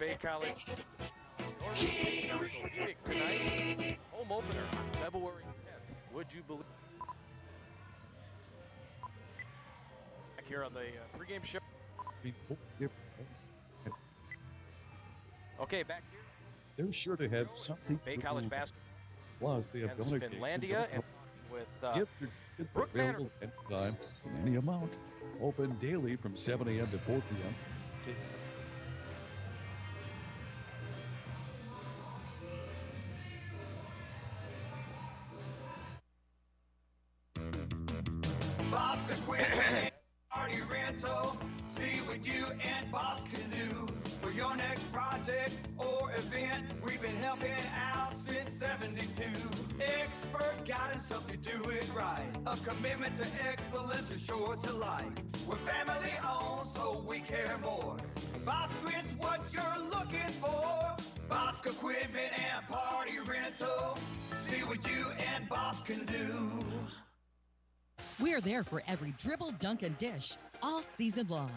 Bay College Orthopedic tonight. Home opener on February 10th. Would you believe? Back here on the pregame show. Okay, back here. They're sure to have something. Bay College basketball. Plus, they have donor Finlandia and with Brooke available anytime in any amount. Open daily from 7 a.m. to 4 p.m. Boss can quit party rental. See what you and Boss can do for your next project or event. We've been helping out since 72. Expert guidance help you do it right. A commitment to excellence is sure to like. We're family owned, so we care more. Bosquet's what you're looking for. Bosque Equipment and Party Rental. See what you and Boss can do. We're there for every dribble, dunk, and dish all season long.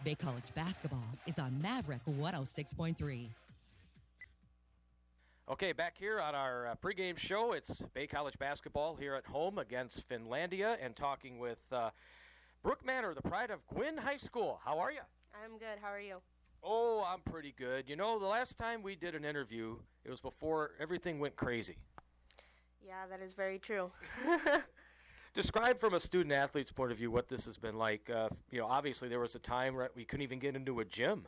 Bay College basketball is on Maverick 106.3. Okay, back here on our pregame show, it's Bay College basketball here at home against Finlandia, and talking with Brooke Manor, the pride of Gwynn High School. How are you? I'm good. How are you? Oh, I'm pretty good. You know, the last time we did an interview, it was before everything went crazy. Yeah, that is very true. Describe from a student-athlete's point of view what this has been like. Obviously there was a time where we couldn't even get into a gym.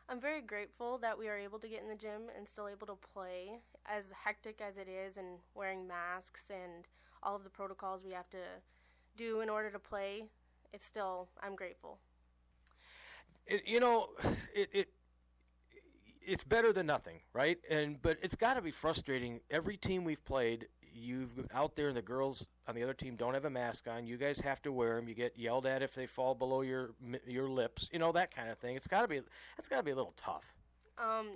I'm very grateful that we are able to get in the gym and still able to play. As hectic as it is and wearing masks and all of the protocols we have to do in order to play, I'm grateful. It's better than nothing, right? But it's got to be frustrating. Every team we've played, you've been out there and the girls on the other team don't have a mask on. You guys have to wear them. You get yelled at if they fall below your lips. That kind of thing. It's got to be a little tough.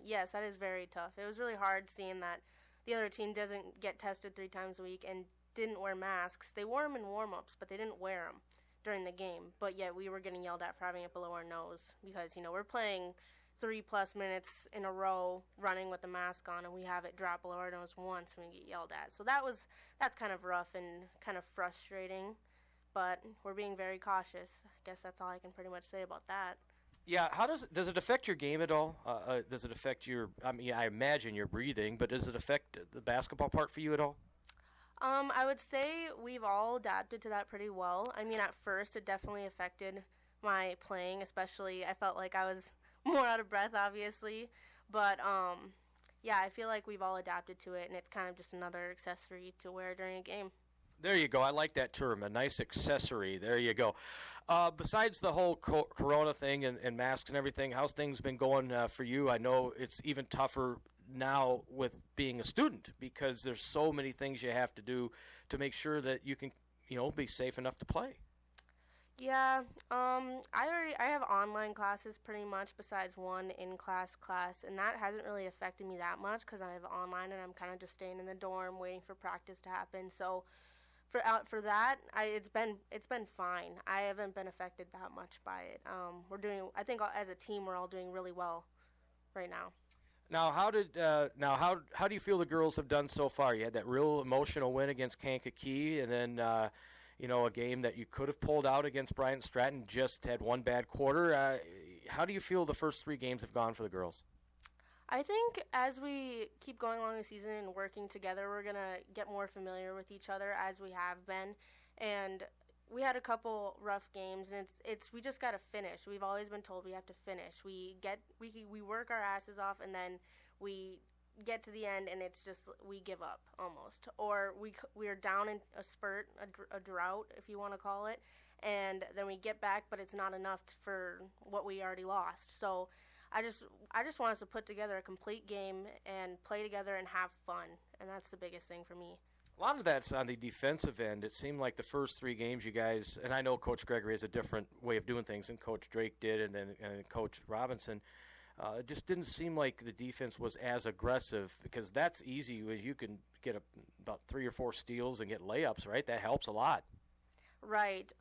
Yes, that is very tough. It was really hard seeing that the other team doesn't get tested 3 times a week and didn't wear masks. They wore them in warm-ups, but they didn't wear them during the game. But yet we were getting yelled at for having it below our nose because, we're playing 3+ minutes in a row running with the mask on, and we have it drop below our nose once and we get yelled at. So that's kind of rough and kind of frustrating, but we're being very cautious. I guess that's all I can pretty much say about that. Yeah, how does it affect your game at all? Does it affect I imagine your breathing, but does it affect the basketball part for you at all? I would say we've all adapted to that pretty well. At first it definitely affected my playing, especially I felt like I was more out of breath, obviously, but I feel like we've all adapted to it, and it's kind of just another accessory to wear during a game. There you go. I like that term, a nice accessory. There you go. Besides the whole corona thing and masks and everything, how's things been going for you? I know it's even tougher now with being a student because there's so many things you have to do to make sure that you can, be safe enough to play. Yeah, I have online classes pretty much besides one in-class class, and that hasn't really affected me that much because I have online and I'm kind of just staying in the dorm waiting for practice to happen. So for that, it's been fine. I haven't been affected that much by it. I think as a team we're all doing really well right now. Now, how do you feel the girls have done so far? You had that real emotional win against Kankakee, and then a game that you could have pulled out against Bryant Stratton, just had one bad quarter. How do you feel the first 3 games have gone for the girls? I think as we keep going along the season and working together, we're going to get more familiar with each other as we have been. And we had a couple rough games, and we just got to finish. We've always been told we have to finish. We work our asses off, and then we get to the end and it's just we give up almost, or we are down in a spurt, a drought if you want to call it, and then we get back, but it's not enough for what we already lost. So I just want us to put together a complete game and play together and have fun, and that's the biggest thing for me. A lot of that's on the defensive end. It seemed like the first 3 games you guys, and I know Coach Gregory has a different way of doing things than Coach Drake did and Coach Robinson. It just didn't seem like the defense was as aggressive, because that's easy. You can get about 3 or 4 steals and get layups, right? That helps a lot. Right.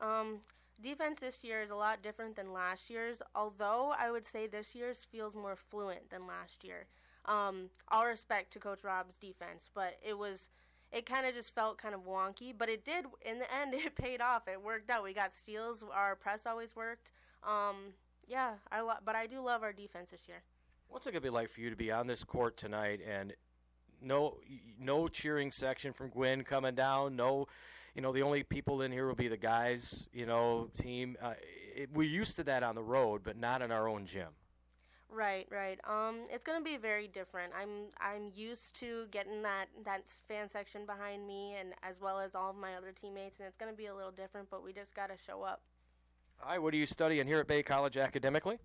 Defense this year is a lot different than last year's, although I would say this year's feels more fluent than last year. All respect to Coach Rob's defense, but it kind of just felt kind of wonky, but it did, in the end, it paid off. It worked out. We got steals. Our press always worked. Yeah, but I do love our defense this year. What's it going to be like for you to be on this court tonight and no cheering section from Gwyn coming down, no, the only people in here will be the guys, team. We're used to that on the road, but not in our own gym. Right. It's gonna be very different. I'm used to getting that fan section behind me, and as well as all of my other teammates, and it's gonna be a little different. But we just gotta show up. All right. What are you studying here at Bay College academically?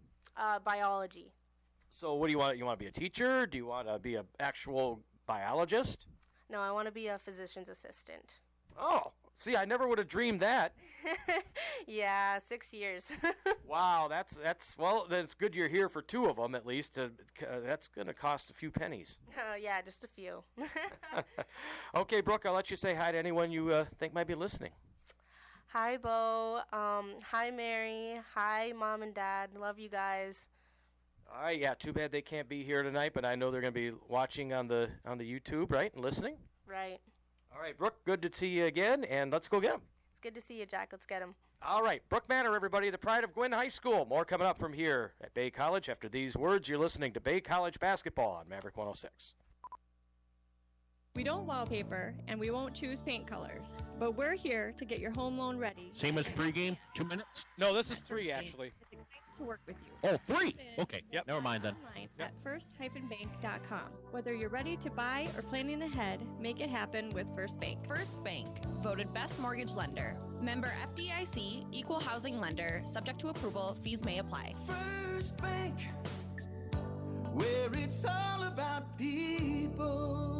Biology. So what do you want? You want to be a teacher? Do you want to be an actual biologist? No, I want to be a physician's assistant. Oh, see, I never would have dreamed that. Yeah, 6 years. Wow, that's well, then it's good you're here for 2 of them at least. That's going to cost a few pennies. Yeah, just a few. Okay, Brooke, I'll let you say hi to anyone you think might be listening. Hi, Bo. Hi, Mary. Hi, Mom and Dad. Love you guys. All right, yeah, too bad they can't be here tonight, but I know they're going to be watching on the YouTube, right, and listening? Right. All right, Brooke, good to see you again, and let's go get them. It's good to see you, Jack. Let's get them. All right, Brooke Manor, everybody, the pride of Gwyn High School. More coming up from here at Bay College. After these words, you're listening to Bay College Basketball on Maverick 106. We don't wallpaper, and we won't choose paint colors, but we're here to get your home loan ready. Same as pregame, 2 minutes? No, this is 3, actually. It's exciting to work with you. Oh, 3? Okay, Yep. Never mind then. Online at first-bank.com. Whether you're ready to buy or planning ahead, make it happen with First Bank. First Bank, voted best mortgage lender. Member FDIC, equal housing lender, subject to approval, fees may apply. First Bank, where it's all about people.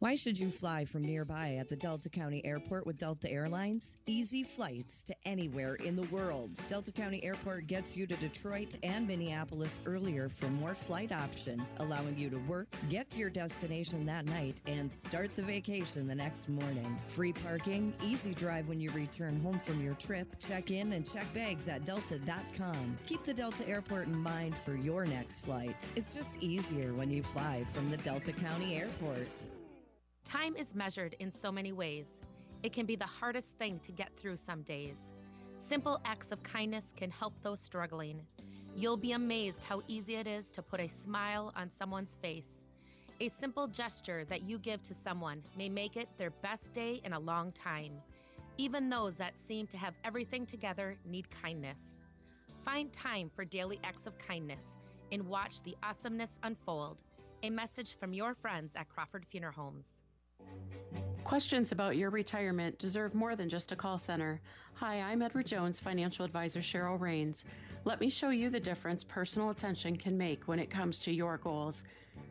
Why should you fly from nearby at the Delta County Airport with Delta Airlines? Easy flights to anywhere in the world. Delta County Airport gets you to Detroit and Minneapolis earlier for more flight options, allowing you to work, get to your destination that night, and start the vacation the next morning. Free parking, easy drive when you return home from your trip. Check in and check bags at delta.com. Keep the Delta Airport in mind for your next flight. It's just easier when you fly from the Delta County Airport. Time is measured in so many ways. It can be the hardest thing to get through some days. Simple acts of kindness can help those struggling. You'll be amazed how easy it is to put a smile on someone's face. A simple gesture that you give to someone may make it their best day in a long time. Even those that seem to have everything together need kindness. Find time for daily acts of kindness and watch the awesomeness unfold. A message from your friends at Crawford Funeral Homes. Questions about your retirement deserve more than just a call center. Hi, I'm Edward Jones, financial advisor Cheryl Rains. Let me show you the difference personal attention can make when it comes to your goals.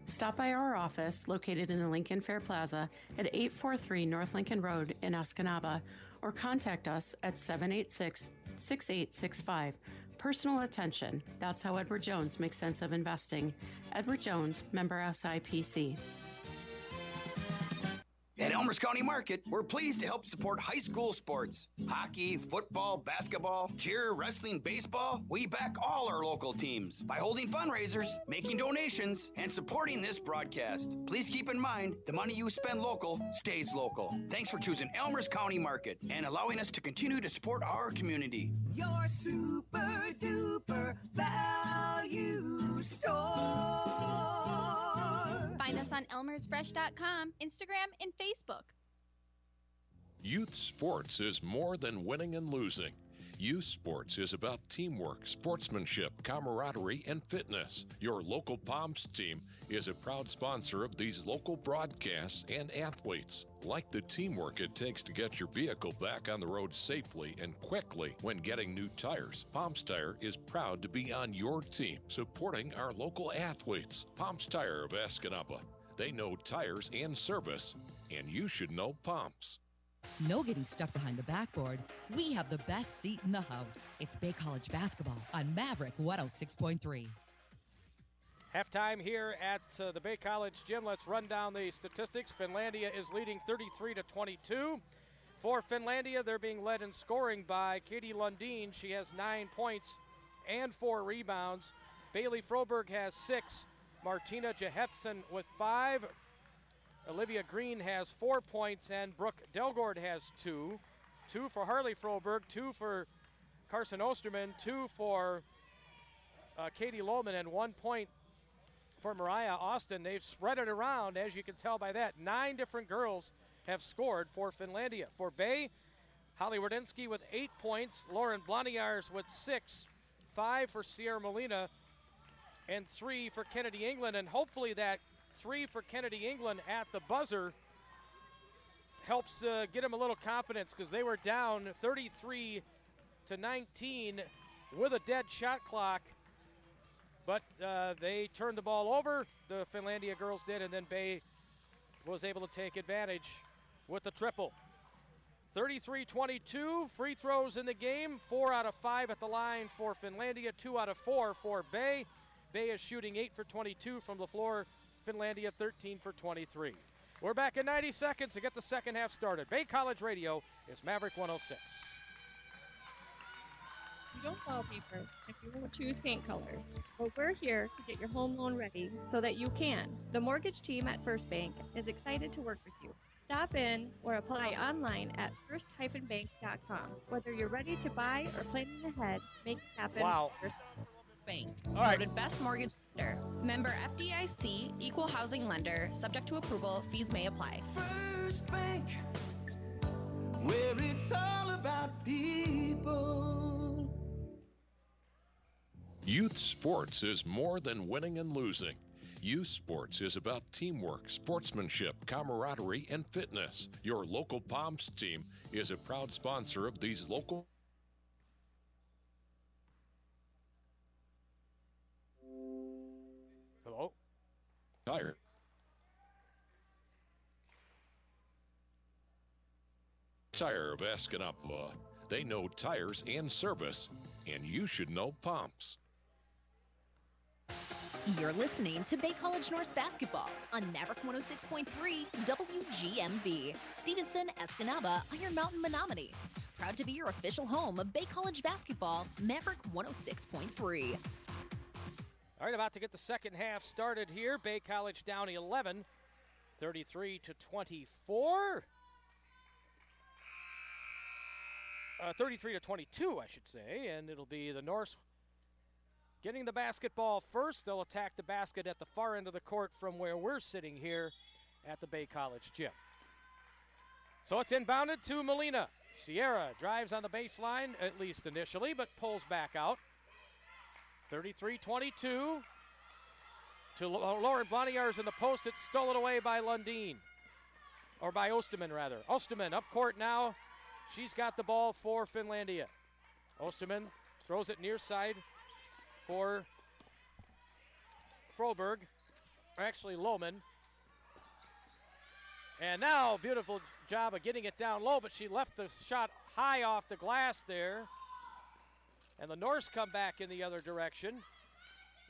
Stop by our office located in the Lincoln Fair Plaza at 843 North Lincoln Road in Escanaba, or contact us at 786-6865. Personal attention. That's how Edward Jones makes sense of investing. Edward Jones, member SIPC. At Elmers County Market, we're pleased to help support high school sports. Hockey, football, basketball, cheer, wrestling, baseball. We back all our local teams by holding fundraisers, making donations, and supporting this broadcast. Please keep in mind, the money you spend local stays local. Thanks for choosing Elmers County Market and allowing us to continue to support our community. Your super duper value store. Find us on elmersfresh.com, Instagram, and Facebook. Youth sports is more than winning and losing. Youth sports is about teamwork, sportsmanship, camaraderie, and fitness. Your local Palms team is a proud sponsor of these local broadcasts and athletes. Like the teamwork it takes to get your vehicle back on the road safely and quickly when getting new tires, Palms Tire is proud to be on your team, supporting our local athletes. Palms Tire of Escanaba. They know tires and service, and you should know Palms. No getting stuck behind the backboard. We have the best seat in the house. It's Bay College basketball on Maverick 106.3. Halftime here at the Bay College gym. Let's run down the statistics. Finlandia is leading 33-22. For Finlandia, they're being led in scoring by Katie Lundin. She has 9 points and 4 rebounds. Bailey Froberg has 6. Martina Jehefson with 5. Olivia Green has 4 points, and Brooke Delgord has 2. 2 for Harley Froberg, 2 for Carson Osterman, 2 for Katie Lohman, and 1 point for Mariah Austin. They've spread it around, as you can tell by that. 9 different girls have scored for Finlandia. For Bay, Holly Wardinsky with 8 points, Lauren Bloniars with 6, 5 for Sierra Molina, and 3 for Kennedy England. And hopefully that 3 for Kennedy England at the buzzer helps get them a little confidence, because they were down 33-19 with a dead shot clock. But they turned the ball over, the Finlandia girls did, and then Bay was able to take advantage with the triple. 33-22, free throws in the game, 4 out of 5 at the line for Finlandia, 2 out of 4 for Bay. Bay is shooting 8 for 22 from the floor, Finlandia 13 for 23. We're back in 90 seconds to get the second half started. Bay College Radio is Maverick 106. You don't wallpaper if you won't choose paint colors, but we're here to get your home loan ready so that you can. The mortgage team at First Bank is excited to work with you. Stop in or apply online at first-bank.com. Whether you're ready to buy or planning ahead, make it happen. Wow. First Bank. All right. Voted best mortgage lender. Member FDIC, equal housing lender, subject to approval, fees may apply. First Bank, where it's all about people. Youth sports is more than winning and losing. Youth sports is about teamwork, sportsmanship, camaraderie, and fitness. Your local Palms team is a proud sponsor of these local. Hello? Tire. Tire of Escanaba. They know tires and service, and you should know Palms. You're listening to Bay College North basketball on Maverick 106.3 WGMV. Stevenson, Escanaba, Iron Mountain, Menominee. Proud to be your official home of Bay College basketball, Maverick 106.3. All right, about to get the second half started here. Bay College down 11, 33-24. 33-22, I should say, and it'll be the Norse getting the basketball first. They'll attack the basket at the far end of the court from where we're sitting here at the Bay College gym. So it's inbounded to Molina. Sierra drives on the baseline, at least initially, but pulls back out. 33-22 to Lauren Bloniars in the post. It's stolen away by Lundin, or by Osterman, rather. Osterman up court now. She's got the ball for Finlandia. Osterman throws it near side for Froberg, or actually Lohman. And now, beautiful job of getting it down low, but she left the shot high off the glass there. And the Norse come back in the other direction.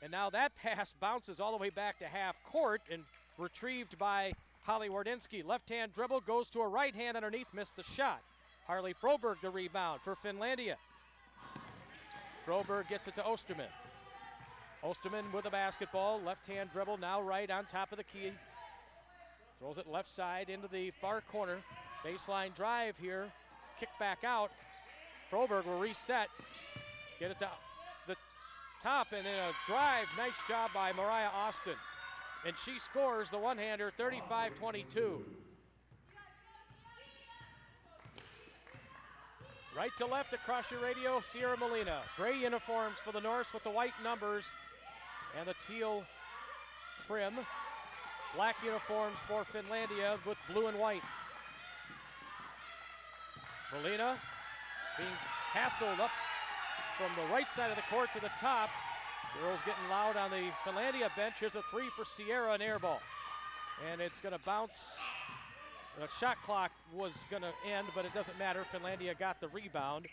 And now that pass bounces all the way back to half court and retrieved by Holly Wardinsky. Left-hand dribble, goes to a right hand underneath, missed the shot. Harley Froberg the rebound for Finlandia. Froberg gets it to Osterman. Osterman with a basketball, left-hand dribble, now right on top of the key. Throws it left side into the far corner. Baseline drive here, kick back out. Froberg will reset, get it to the top, and then a drive. Nice job by Mariah Austin. And she scores the one-hander, 35-22. Right to left across your radio, Sierra Molina. Gray uniforms for the Norse with the white numbers and the teal trim. Black uniforms for Finlandia with blue and white. Molina being hassled up from the right side of the court to the top. Girls getting loud on the Finlandia bench. Here's a three for Sierra, an air ball. And it's going to bounce. The shot clock was going to end, but it doesn't matter. Finlandia got the rebound.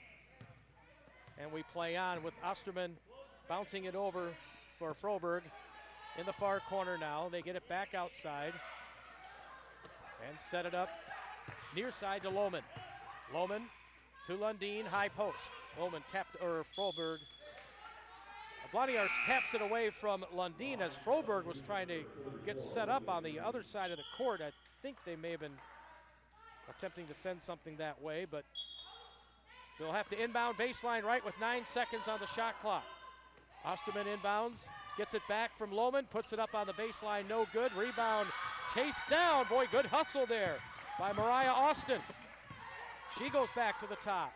And we play on with Osterman bouncing it over for Froberg in the far corner now. They get it back outside and set it up near side to Lohman. Lohman to Lundeen, high post. Lohman tapped, or Froberg. Blaniars taps it away from Lundeen as Froberg was trying to get set up on the other side of the court. I think they may have been attempting to send something that way, but they'll have to inbound baseline right with 9 seconds on the shot clock. Osterman inbounds, gets it back from Lohman, puts it up on the baseline, no good. Rebound chased down. Boy, good hustle there by Mariah Austin. She goes back to the top.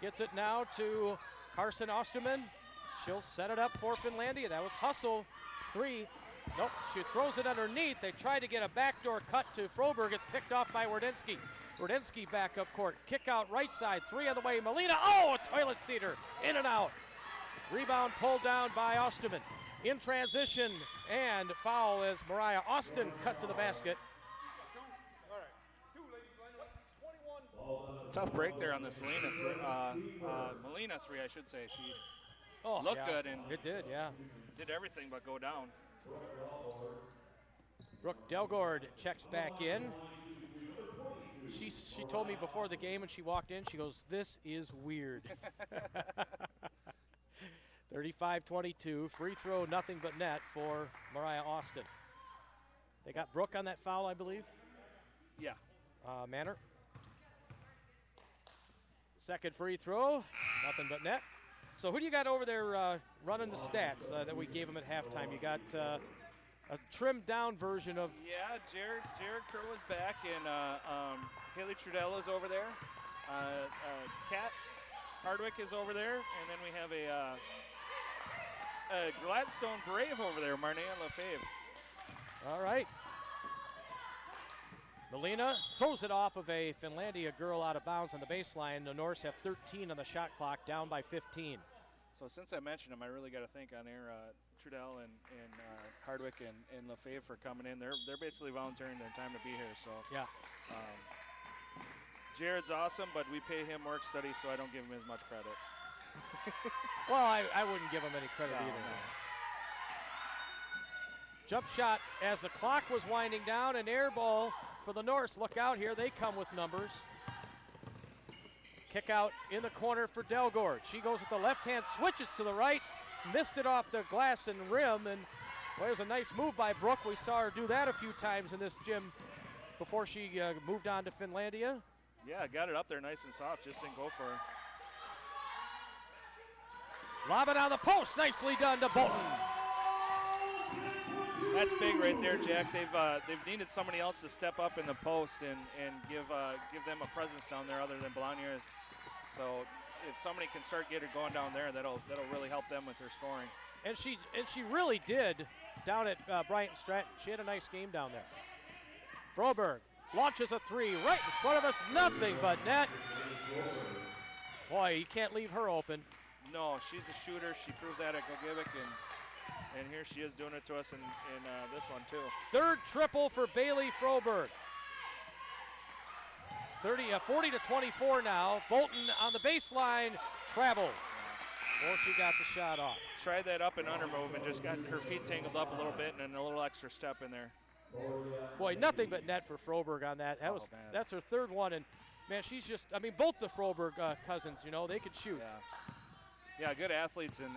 Gets it now to Carson Osterman. She'll set it up for Finlandia. That was hustle. 3. Nope, she throws it underneath. They try to get a backdoor cut to Froberg. It's picked off by Wardensky. Wardensky back up court. Kick out right side. 3 on the way. Molina. Oh, a toilet seater. In and out. Rebound pulled down by Osterman. In transition and foul as Mariah Austin cut to the basket. Tough break there on the Molina three, I should say. She looked good and it did, yeah. Did everything but go down. Brooke Delgord checks back in. She told me before the game when she walked in, she goes, "This is weird." 35-22, free throw, nothing but net for Mariah Austin. They got Brooke on that foul, I believe. Yeah. Manor. Second free throw, nothing but net. So who do you got over there running the stats that we gave them at halftime? You got a trimmed down version of... Yeah, Jared Kerr was back, and Haley Trudell is over there. Kat Hardwick is over there, and then we have a Gladstone Brave over there, Marnea Lefebvre. All right. Molina throws it off of a Finlandia girl out of bounds on the baseline. The Norse have 13 on the shot clock, down by 15. So since I mentioned them, I really got to thank on air Trudell and Hardwick and Lefebvre for coming in. They're basically volunteering their time to be here. So yeah. Jared's awesome, but we pay him work study, so I don't give him as much credit. Well, I wouldn't give him any credit either. No. Jump shot as the clock was winding down, an air ball for the Norse. Look out here, they come with numbers. Kick out in the corner for Delgord. She goes with the left hand, switches to the right, missed it off the glass and rim, and well, it was a nice move by Brooke. We saw her do that a few times in this gym before she moved on to Finlandia. Yeah, got it up there nice and soft, just didn't go for her. Lob it on the post, nicely done to Bolton. That's big right there, Jack. They've needed somebody else to step up in the post and give them a presence down there other than Blaniers. So if somebody can start getting it going down there, that'll really help them with their scoring. And she really did down at Bryant Stratton. She had a nice game down there. Froberg launches a 3 right in front of us, nothing but net. Boy, you can't leave her open. No, she's a shooter. She proved that at Gogebic, and here she is doing it to us in this one too. Third triple for Bailey Froberg. 40-24 now. Bolton on the baseline, travel. Or she got the shot off. Tried that up and under move and just got her feet tangled up a little bit and then a little extra step in there. Boy, nothing but net for Froberg on that. That's her third one, and man, she's just, I mean, both the Froberg cousins, you know, they could shoot. Yeah, good athletes and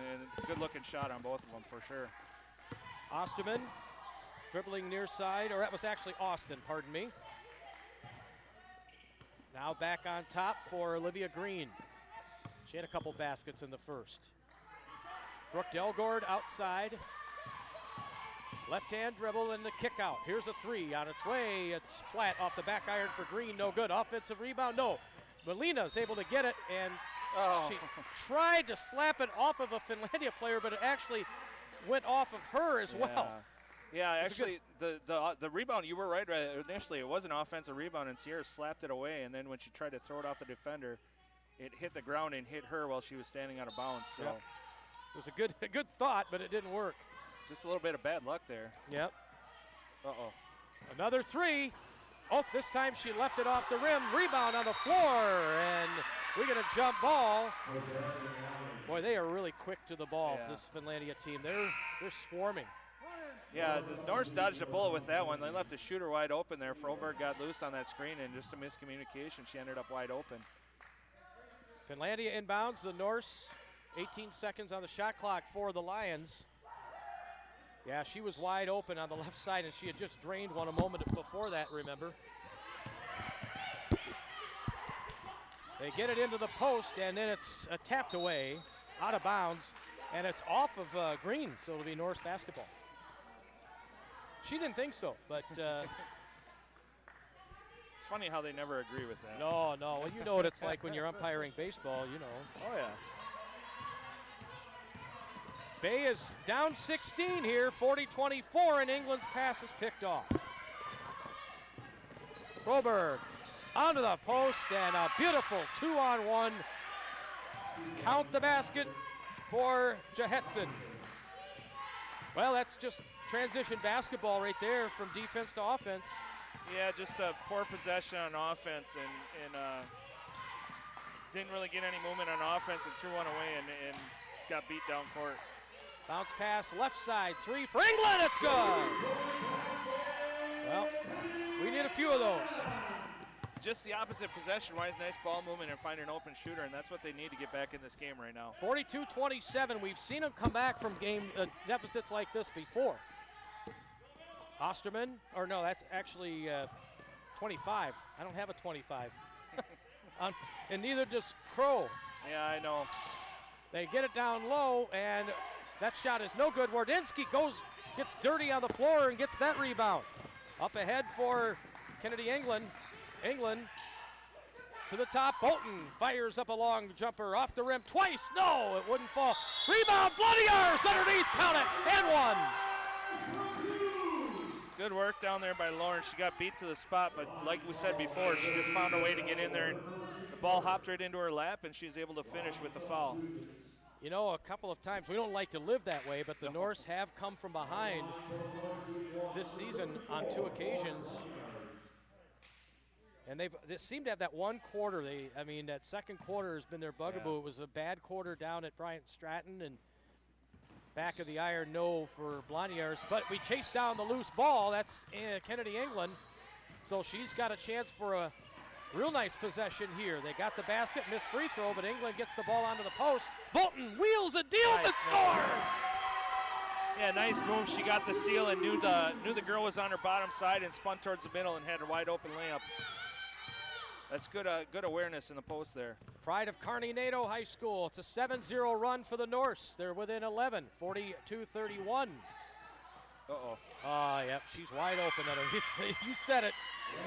good-looking shot on both of them for sure. Osterman dribbling near side, or that was actually Austin, pardon me. Now back on top for Olivia Green. She had a couple baskets in the first. Brooke Delgord outside. Left-hand dribble and the kick out. Here's a 3 on its way. It's flat off the back iron for Green. No good. Offensive rebound. No. Molina's able to get it, and she tried to slap it off of a Finlandia player, but it actually went off of her as well. Yeah, actually, the rebound, you were right. Initially, it was an offensive rebound, and Sierra slapped it away, and then when she tried to throw it off the defender, it hit the ground and hit her while she was standing out of bounds. So it was a good thought, but it didn't work. Just a little bit of bad luck there. Yep. Uh-oh. Another 3. Oh, this time she left it off the rim. Rebound on the floor, and we get a jump ball. Boy, they are really quick to the ball, this Finlandia team. They're swarming. Yeah, the Norse dodged a bullet with that one. They left the shooter wide open there. Froberg got loose on that screen, and just a miscommunication. She ended up wide open. Finlandia inbounds. The Norse, 18 seconds on the shot clock for the Lions. Yeah, she was wide open on the left side, and she had just drained one a moment before that, remember. They get it into the post, and then it's tapped away, out of bounds, and it's off of Green, so it'll be Norse basketball. She didn't think so, but... It's funny how they never agree with that. No. Well, you know what it's like when you're umpiring baseball, you know. Oh, yeah. Bay is down 16 here, 40-24, and England's pass is picked off. Broberg onto the post, and a beautiful 2-on-1. Count the basket for Jahetson. Well, that's just transition basketball right there from defense to offense. Yeah, just a poor possession on offense, and didn't really get any movement on offense and threw one away and got beat down court. Bounce pass left side, 3 for England, it's good. Well, we need a few of those. Just the opposite possession-wise, nice ball movement and find an open shooter, and that's what they need to get back in this game right now. 42-27, we've seen them come back from game deficits like this before. Osterman, or no, that's actually 25. I don't have a 25. And neither does Crow. Yeah, I know. They get it down low, and that shot is no good. Wardinsky gets dirty on the floor and gets that rebound. Up ahead for Kennedy England. England to the top. Bolton fires up a long jumper off the rim twice. No, it wouldn't fall. Rebound, Bloodiers underneath, count it, and one. Good work down there by Lauren. She got beat to the spot, but like we said before, she just found a way to get in there, and the ball hopped right into her lap, and she's able to finish with the foul. You know, a couple of times, we don't like to live that way, but the Norse have come from behind this season on 2 occasions. And they seem to have that one quarter. That second quarter has been their bugaboo. Yeah. It was a bad quarter down at Bryant Stratton, and back of the iron, no for Blondiers. But we chase down the loose ball. That's Kennedy England. So she's got a chance for a real nice possession here. They got the basket, missed free throw, but England gets the ball onto the post. Bolton wheels a deal to score. Yeah, nice move. She got the steal and knew the girl was on her bottom side and spun towards the middle and had a wide open layup. That's good awareness in the post there. Pride of Kearney NATO High School. It's a 7-0 run for the Norse. They're within 11, 42-31. Uh-oh. Yep, she's wide open underneath. You said it.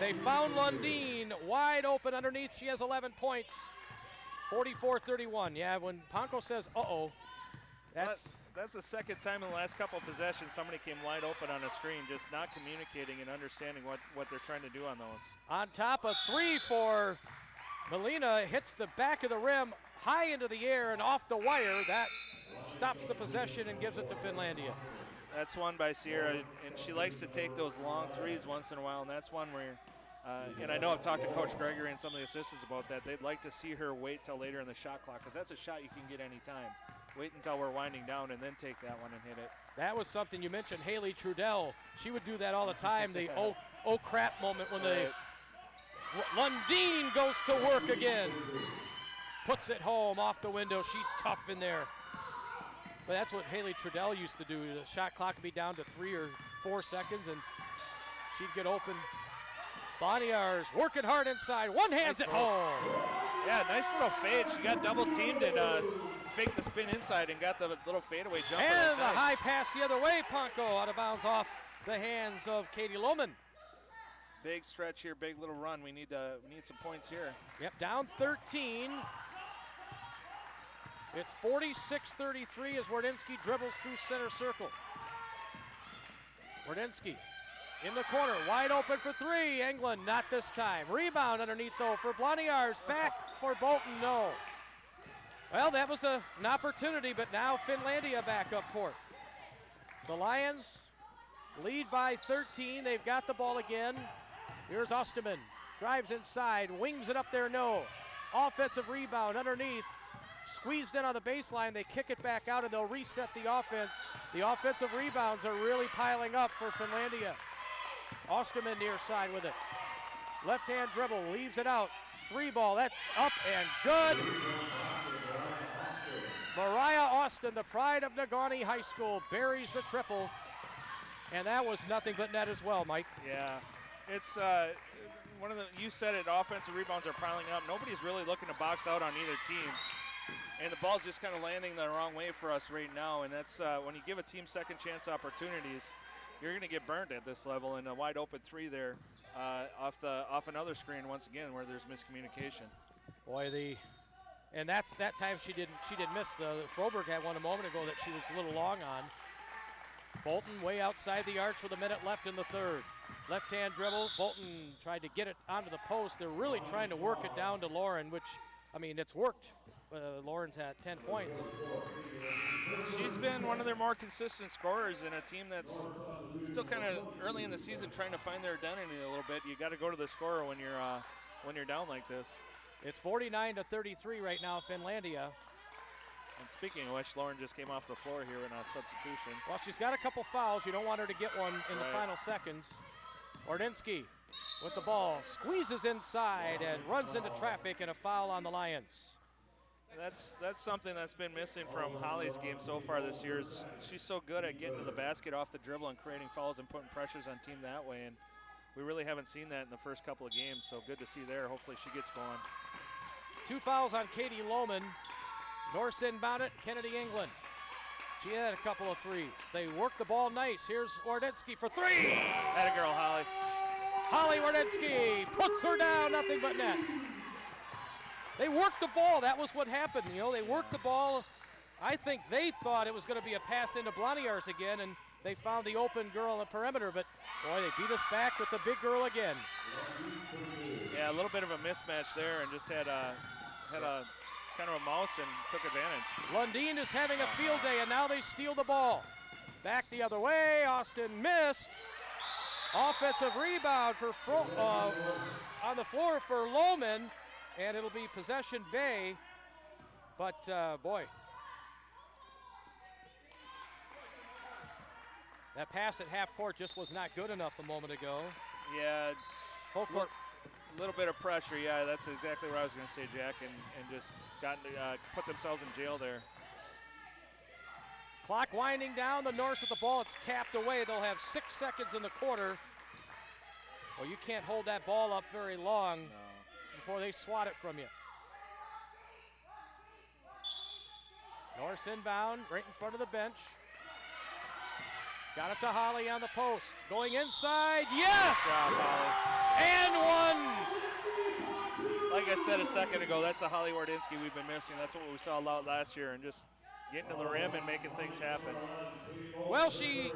They found Lundeen wide open underneath. She has 11 points. 44-31. Yeah, when Ponko says, uh-oh, that's the second time in the last couple of possessions somebody came wide open on a screen, just not communicating and understanding what they're trying to do on those. On top of 3 for Melina, hits the back of the rim, high into the air and off the wire. That stops the possession and gives it to Finlandia. That's one by Sierra, and she likes to take those long threes once in a while, and that's one where, and I know I've talked to Coach Gregory and some of the assistants about that. They'd like to see her wait till later in the shot clock, because that's a shot you can get any time. Wait until we're winding down and then take that one and hit it. That was something you mentioned, Haley Trudell. She would do that all the time, the oh crap moment when Lundeen goes to work again. Puts it home off the window. She's tough in there. But that's what Haley Trudell used to do. The shot clock would be down to 3 or 4 seconds, and she'd get open. Bonniers working hard inside. One hands it home. Yeah, nice little fade. She got double teamed and faked the spin inside and got the little fadeaway jumper. And the high pass the other way. Ponko out of bounds off the hands of Katie Lohman. Big stretch here, big little run. We need some points here. Yep, down 13. It's 46-33 as Wardinsky dribbles through center circle. Wardinsky in the corner, wide open for 3. England, not this time. Rebound underneath, though, for Blondiers. Back for Bolton, no. Well, that was an opportunity, but now Finlandia back up court. The Lions lead by 13. They've got the ball again. Here's Osterman. Drives inside, wings it up there, no. Offensive rebound underneath. Squeezed in on the baseline. They kick it back out, and they'll reset the offense. The offensive rebounds are really piling up for Finlandia. Osterman near side with it. Left-hand dribble, leaves it out. three ball. That's up and good. Mariah Austin, the pride of Negaunee High School, buries the triple. And that was nothing but net as well, Mike. Yeah, it's one of the, you said it, offensive rebounds are piling up. Nobody's really looking to box out on either team. And the ball's just kind of landing the wrong way for us right now. And that's when you give a team second chance opportunities, you're going to get burned at this level. And a wide open three there off another screen once again where there's miscommunication. Boy, and that time she didn't miss. Froberg had one a moment ago that she was a little long on. Bolton way outside the arch with a minute left in the third. Left-hand dribble. Bolton tried to get it onto the post. They're really trying to work it down to Lauren, which, I mean, it's worked. Lauren's at 10 points. She's been one of their more consistent scorers in a team that's still kind of early in the season trying to find their identity a little bit. You got to go to the scorer when you're down like this. It's 49-33 right now, Finlandia. And speaking of which, Lauren just came off the floor here in a substitution. Well, she's got a couple fouls. You don't want her to get one in the final seconds. Ordinsky with the ball, squeezes inside and runs into traffic, and a foul on the Lions. That's something that's been missing from Holly's game so far this year. She's so good at getting to the basket off the dribble and creating fouls and putting pressures on team that way. And we really haven't seen that in the first couple of games, so good to see there. Hopefully she gets going. 2 fouls on Katie Lohman. Norse inbound it, Kennedy England. She had a couple of threes. They work the ball nice. Here's Wardensky for three. Atta girl, Holly. Holly Wardensky puts her down, nothing but net. They worked the ball. That was what happened. You know, they worked the ball. I think they thought it was going to be a pass into Blaniers again, and they found the open girl on the perimeter, but boy, they beat us back with the big girl again. Yeah, a little bit of a mismatch there, and just had a kind of a mouse and took advantage. Lundin is having a field day, and now they steal the ball. Back the other way, Austin missed. Offensive rebound on the floor for Lohman, and it'll be possession Bay. But boy, that pass at half court just was not good enough a moment ago. Yeah, full court. A little bit of pressure, yeah, that's exactly what I was going to say, Jack, and just put themselves in jail there. Clock winding down, the Norse with the ball, it's tapped away. They'll have 6 seconds in the quarter. Well, you can't hold that ball up very long before they swat it from you. Norse inbound, right in front of the bench. Got it to Holly on the post. Going inside, yes! Good job, Holly. And one! Like I said a second ago, that's the Holly Wardinsky we've been missing. That's what we saw a lot last year, and just getting to the rim and making things happen. Well, she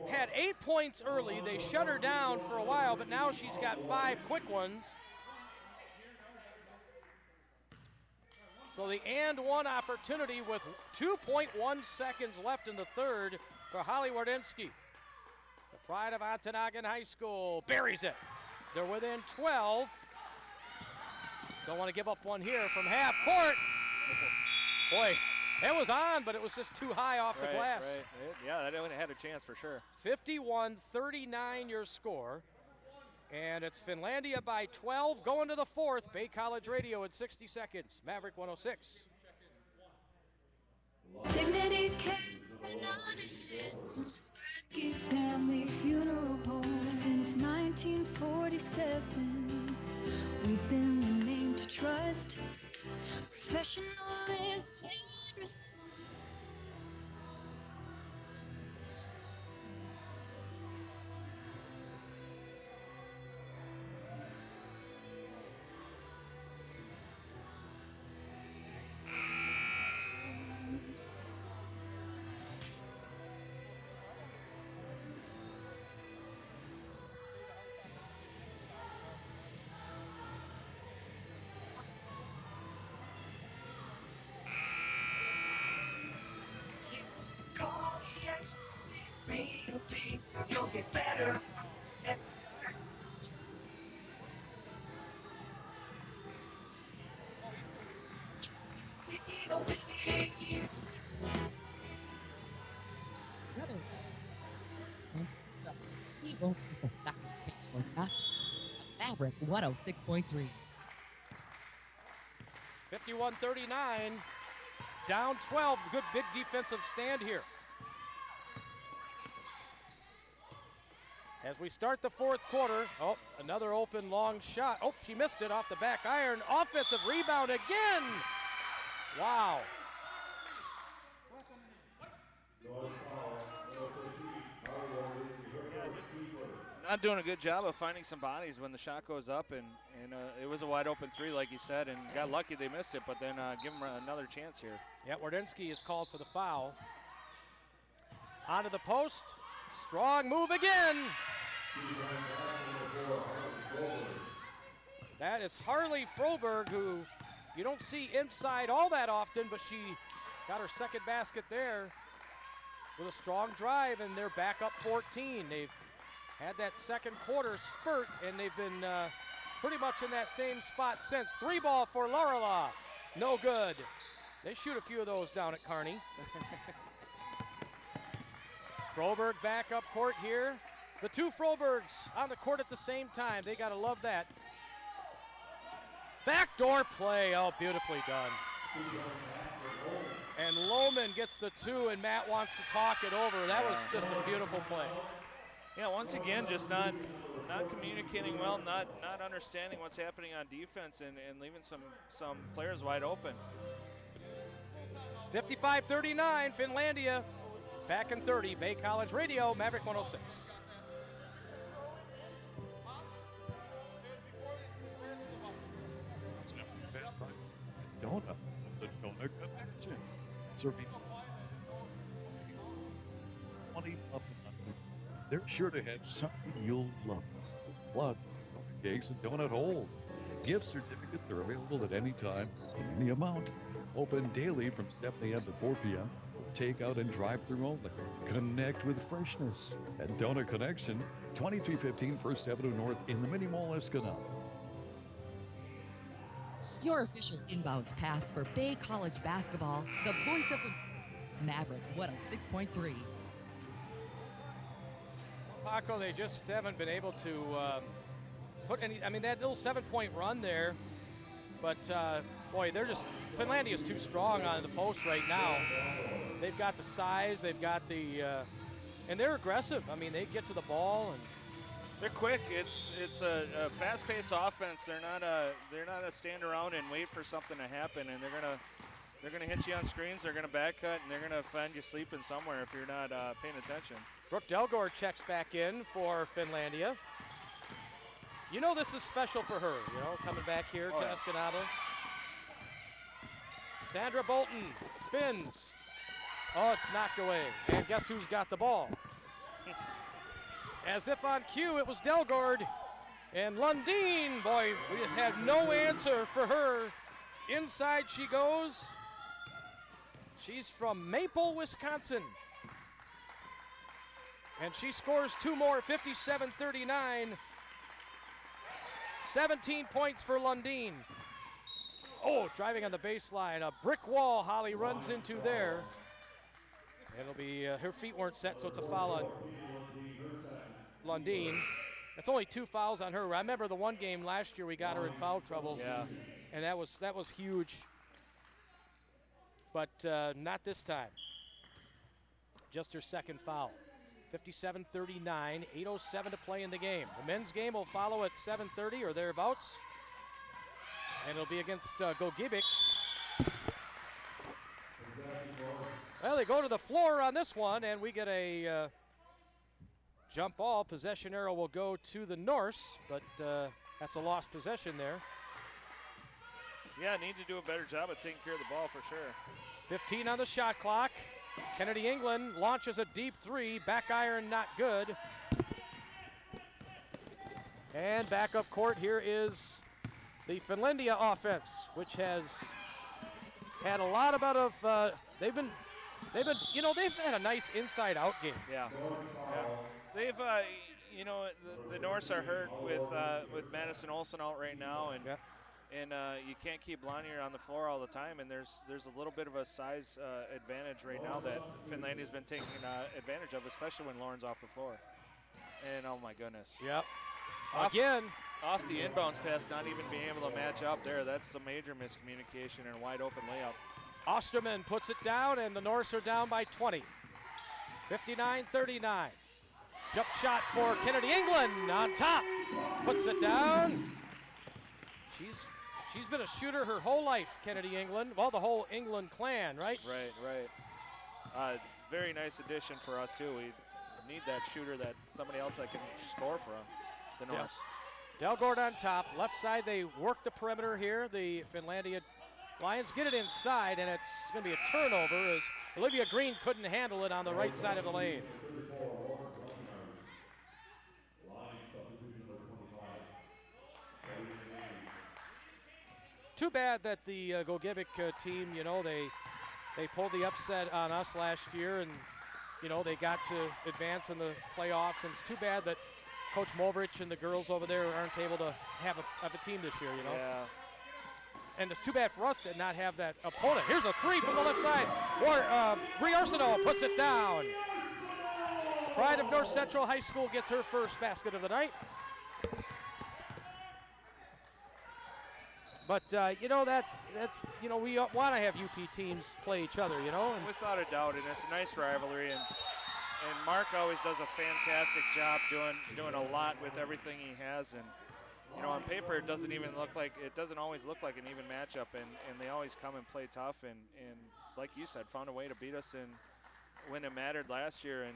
had 8 points early. They shut her down for a while, but now she's got 5 quick ones. So the and one opportunity with 2.1 seconds left in the third for Holly Wardinsky. The pride of Ontonagon High School buries it. They're within 12. Don't want to give up one here from half court. Boy, it was on, but it was just too high off the glass. Right. Yeah, that had a chance for sure. 51-39 your score. And it's Finlandia by 12 going to the fourth. Bay College Radio in 60 seconds. Maverick 106. Dignity, care, and understanding. Family funeral home since 1947. We've been the name to trust. Professionalism and respect. You'll get better. Maverick 106.3. 51-39. Down 12. Good big defensive stand here. As we start the fourth quarter, another open long shot. Oh, she missed it off the back iron. Offensive rebound again. Wow. Not doing a good job of finding some bodies when the shot goes up, and it was a wide open three, like you said, and got lucky they missed it, but then give them another chance here. Yeah, Wardinsky is called for the foul. Onto the post. Strong move again. That is Harley Froberg, who you don't see inside all that often, but she got her second basket there with a strong drive, and they're back up 14. They've had that second quarter spurt, and they've been pretty much in that same spot since. 3 ball for Lorela. No good. They shoot a few of those down at Kearney. Froberg back up court here. The two Frobergs on the court at the same time. They got to love that. Backdoor play. Oh, beautifully done. And Lohman gets the 2, and Matt wants to talk it over. That was just a beautiful play. Yeah, once again, just not communicating well, not understanding what's happening on defense, and leaving some players wide open. 55-39, Finlandia. Back in 30, Bay College Radio, Maverick 106. Donut, the Donut Connection. Serving 20 up and under. They're sure to have something you'll love. Plus, donut cakes and donut holes. Gift certificates are available at any time, in any amount. Open daily from 7 a.m. to 4 p.m. Takeout and drive-through only. Connect with freshness at Donut Connection, 2315 First Avenue North in the Mini Mall, Escanaba. Your official inbounds pass for Bay College basketball, the voice of Maverick 106.3. Paco, they just haven't been able to put any. I mean, that little 7-point run there, but boy, they're just. Finlandia's too strong on the post right now. They've got the size, they've got the, and they're aggressive. I mean, they get to the ball and they're quick. It's a fast-paced offense. They're not a stand around and wait for something to happen, and they're gonna hit you on screens. They're gonna back cut, and they're gonna find you sleeping somewhere if you're not paying attention. Brooke Delgore checks back in for Finlandia. You know this is special for her, you know, coming back here to Escanaba. Sandra Bolton spins. Oh, it's knocked away. And guess who's got the ball? As if on cue, it was Delgord. And Lundeen, boy, we just had no answer for her. Inside she goes. She's from Maple, Wisconsin. And she scores 2 more, 57-39. 17 points for Lundeen. Oh, driving on the baseline. A brick wall Holly runs into there. It'll be, her feet weren't set, so it's a foul on Lundeen. That's only 2 fouls on her. I remember the one game last year we got her in foul trouble. Yeah. And that was huge. But not this time. Just her second foul. 57-39, 8:07 to play in the game. The men's game will follow at 7:30 or thereabouts. And it'll be against Gogibic. Well, they go to the floor on this one, and we get a jump ball. Possession arrow will go to the Norse, but that's a lost possession there. Yeah, need to do a better job of taking care of the ball for sure. 15 on the shot clock. Kennedy England launches a deep 3. Back iron not good. And back up court here is the Finlandia offense, which has had a lot of they've been, you know, they've had a nice inside-out game. Yeah. They've, you know, the Norse are hurt with Madison Olsen out right now, and you can't keep Blonier on the floor all the time, and there's a little bit of a size advantage right now that Finlandia's been taking advantage of, especially when Lauren's off the floor. And oh my goodness. Yep. Again. Off the inbounds pass, not even being able to match up there. That's a major miscommunication and a wide open layup. Osterman puts it down, and the Norse are down by 20. 59-39. Jump shot for Kennedy England on top. Puts it down. She's been a shooter her whole life, Kennedy England. Well, the whole England clan, right? Right. Very nice addition for us, too. We need that shooter, that somebody else that can score for the Norse. Delgord on top. Left side, they work the perimeter here. The Finlandia Lions get it inside, and it's going to be a turnover as Olivia Green couldn't handle it on the right side of the lane. Too bad that the Gogebic team, they pulled the upset on us last year, and they got to advance in the playoffs. And it's too bad that Coach Movrich and the girls over there aren't able to have a team this year. Yeah. And it's too bad for us to not have that opponent. Here's a three from the left side. Bree Arsenault puts it down. Pride of North Central High School gets her first basket of the night. But, that's we want to have UP teams play each other, And without a doubt, and it's a nice rivalry. And Mark always does a fantastic job doing a lot with everything he has. And, on paper, it doesn't always look like an even matchup. And they always come and play tough. And like you said, found a way to beat us in when it mattered last year. And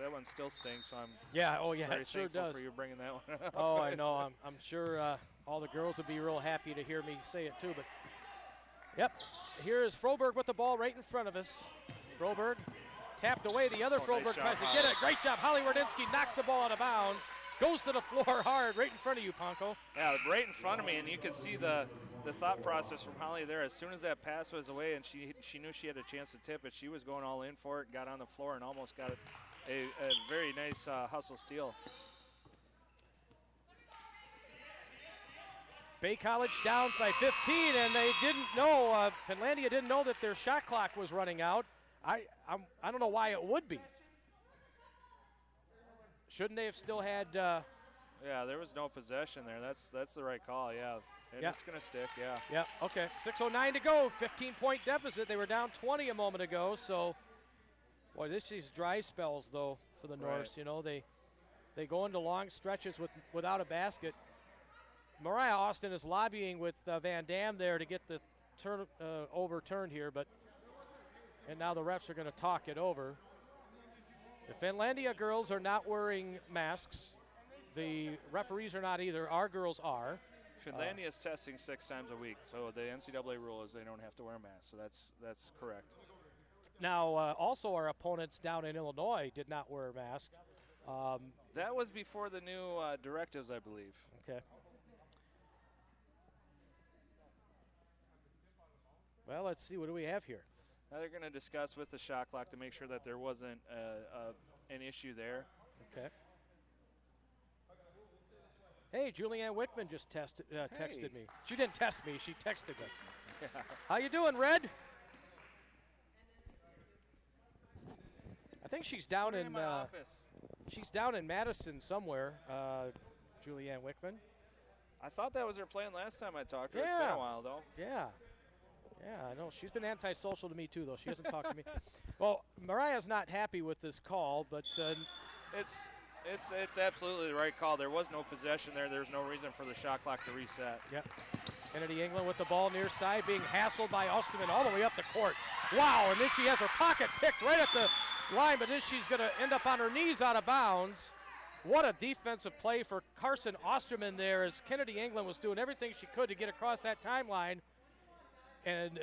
that one still stings. So I'm very it sure thankful does. for you bringing that one up. Oh, I know. I'm sure all the girls would be real happy to hear me say it too. But, yep, here is Froberg with the ball right in front of us. Froberg tapped away. The other Froberg nice tries job, to get it. Great job. Holly Wardinsky knocks the ball out of bounds. Goes to the floor hard right in front of you, Ponko. Yeah, right in front of me, and you could see the thought process from Holly there. As soon as that pass was away and she knew she had a chance to tip it, she was going all in for it, got on the floor, and almost got a very nice hustle steal. Bay College down by 15, and they didn't know, Finlandia didn't know that their shot clock was running out. I don't know why it would be. Shouldn't they have still had? Yeah, there was no possession there. That's the right call. Yeah, and it's gonna stick. Yeah. Yep. Okay. 6:09 to go. 15-point deficit. They were down 20 a moment ago. So, boy, these dry spells though for the Norse. They go into long stretches without a basket. Mariah Austin is lobbying with Van Dam there to get the turn overturned here, and now the refs are going to talk it over. The Finlandia girls are not wearing masks. The referees are not either. Our girls are. Finlandia is testing 6 times a week, so the NCAA rule is they don't have to wear a mask. So that's correct. Now, also our opponents down in Illinois did not wear a mask. That was before the new directives, I believe. Okay. Well, let's see. What do we have here? Now they're going to discuss with the shot clock to make sure that there wasn't an issue there. Okay. Hey, Julianne Wickman just texted me. She didn't test me. She texted me. Yeah. How you doing, Red? I think she's down in my office. She's down in Madison somewhere. Julianne Wickman. I thought that was her plan last time I talked to her. It's been a while though. Yeah. Yeah, I know. She's been antisocial to me, too, though. She hasn't talked to me. Well, Mariah's not happy with this call, but it's absolutely the right call. There was no possession there. There's no reason for the shot clock to reset. Yep. Kennedy England with the ball near side, being hassled by Osterman all the way up the court. Wow, and then she has her pocket picked right at the line, but then she's going to end up on her knees out of bounds. What a defensive play for Carson Osterman there, as Kennedy England was doing everything she could to get across that timeline. And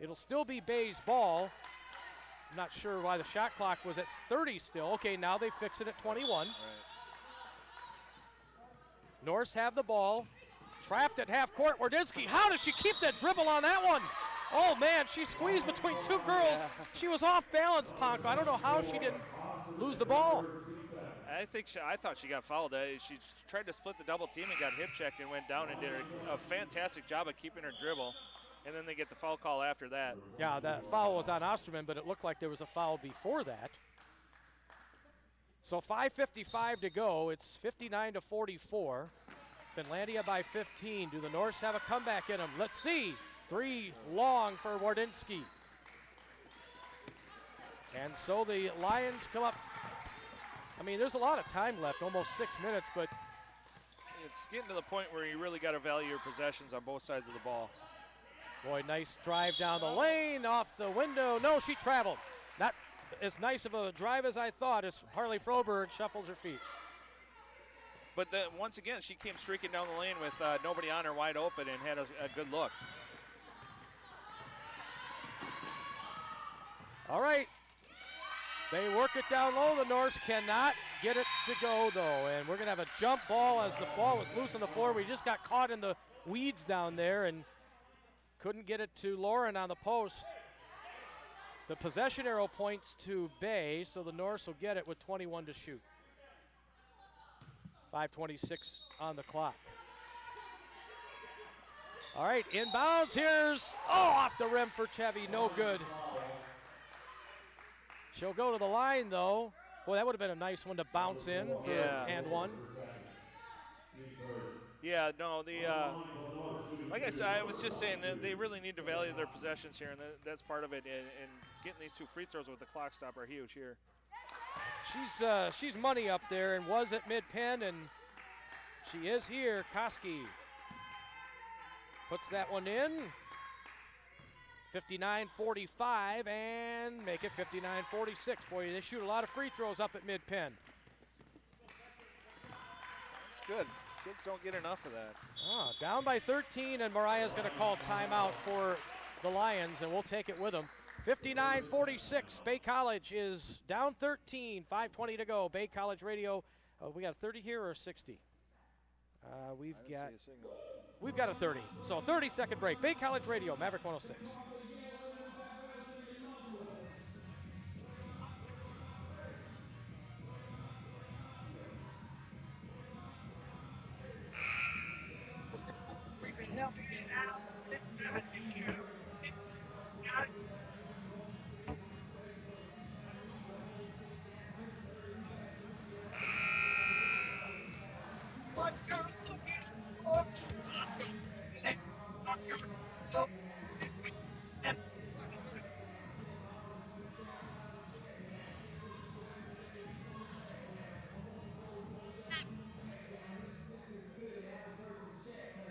it'll still be Bay's ball. I'm not sure why the shot clock was at 30 still. Okay, now they fix it at 21. Right. Norse have the ball. Trapped at half court. Wardinsky, how does she keep that dribble on that one? Oh, man, she squeezed between two girls. Yeah. She was off balance, Ponko. I don't know how she didn't lose the ball. I thought she got fouled. She tried to split the double team and got hip checked and went down and did a fantastic job of keeping her dribble. And then they get the foul call after that. Yeah, that foul was on Osterman, but it looked like there was a foul before that. So 5:55 to go. It's 59-44. Finlandia by 15. Do the Norse have a comeback in them? Let's see. 3 long for Wardinsky. And so the Lions come up. I mean, there's a lot of time left, almost 6 minutes, but it's getting to the point where you really got to value your possessions on both sides of the ball. boy, nice drive down the lane, off the window. No, she traveled. Not as nice of a drive as I thought as Harley Froberg shuffles her feet. But then once again, she came streaking down the lane with nobody on her, wide open, and had a good look. All right. They work it down low. The Norse cannot get it to go, though. And we're going to have a jump ball as the ball was loose on the floor. We just got caught in the weeds down there and couldn't get it to Lauren on the post. The possession arrow points to Bay, so the Norse will get it with 21 to shoot. 5:26 on the clock. All right, inbounds. Here's, off the rim for Chevy. No good. She'll go to the line, though. Boy, that would have been a nice one to bounce in for and one. Yeah, no, like I said, I was just saying that they really need to value their possessions here, and that's part of it. And getting these 2 free throws with the clock stop are huge here. She's money up there and was at mid-pen, and she is here. Koski puts that one in. 59-45 and make it 59-46. Boy, they shoot a lot of free throws up at mid-pen. That's good. Kids don't get enough of that. Down by 13, and Mariah's going to call timeout for the Lions, and we'll take it with them. 59-46. Bay College is down 13. 5:20 to go. Bay College Radio. We got 30 here or 60? We've got a 30. So 30-second break. Bay College Radio, Maverick 106.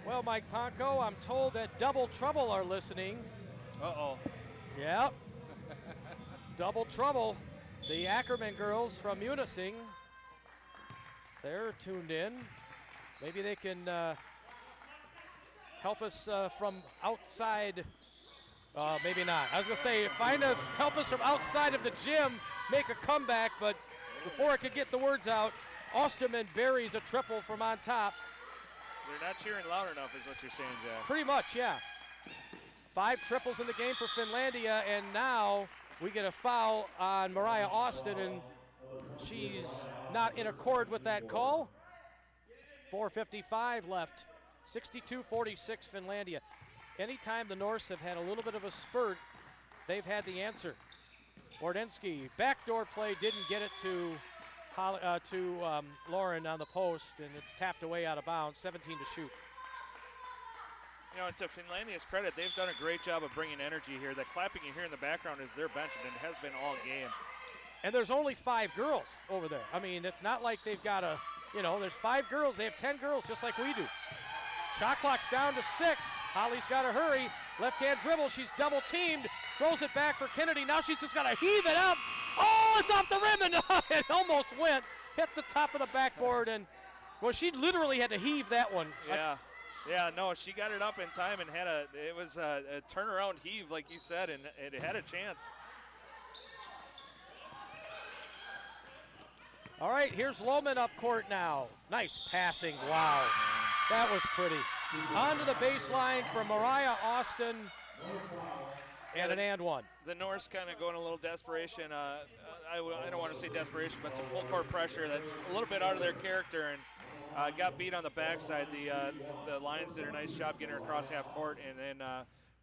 Well, Mike Ponko, I'm told that Double Trouble are listening. Uh-oh. Yep. Double Trouble. The Ackerman girls from Munising. They're tuned in. Maybe they can help us from outside. Maybe not. I was going to say, help us from outside of the gym, make a comeback, but before I could get the words out, Osterman buries a triple from on top. They're not cheering loud enough is what you're saying, Jack. Pretty much, yeah. 5 triples in the game for Finlandia, and now we get a foul on Mariah Austin, and she's not in accord with that call. 4:55 left. 62-46 Finlandia. Anytime the Norse have had a little bit of a spurt, they've had the answer. Wardensky, backdoor play, didn't get it to Lauren on the post, and it's tapped away out of bounds. 17 to shoot. You know, to Finlandia's credit, they've done a great job of bringing energy here. That clapping you hear in the background is their bench, and it has been all game. And there's only 5 girls over there. I mean, it's not like they've got there's 5 girls. They have 10 girls just like we do. Shot clock's down to 6. Holly's got to hurry. Left-hand dribble. She's double-teamed. Throws it back for Kennedy. Now she's just got to heave it up. Oh, it's off the rim, and it almost went. Hit the top of the backboard, and, well, she literally had to heave that one. Yeah, no, she got it up in time and it was a turnaround heave, like you said, and it had a chance. All right, here's Lohman up court now. Nice passing. Wow. That was pretty. Onto the baseline for Mariah Austin. And an and one. The Norse kind of going a little desperation. I don't want to say desperation, but some full court pressure that's a little bit out of their character, and got beat on the backside. The Lions did a nice job getting her across half court, and then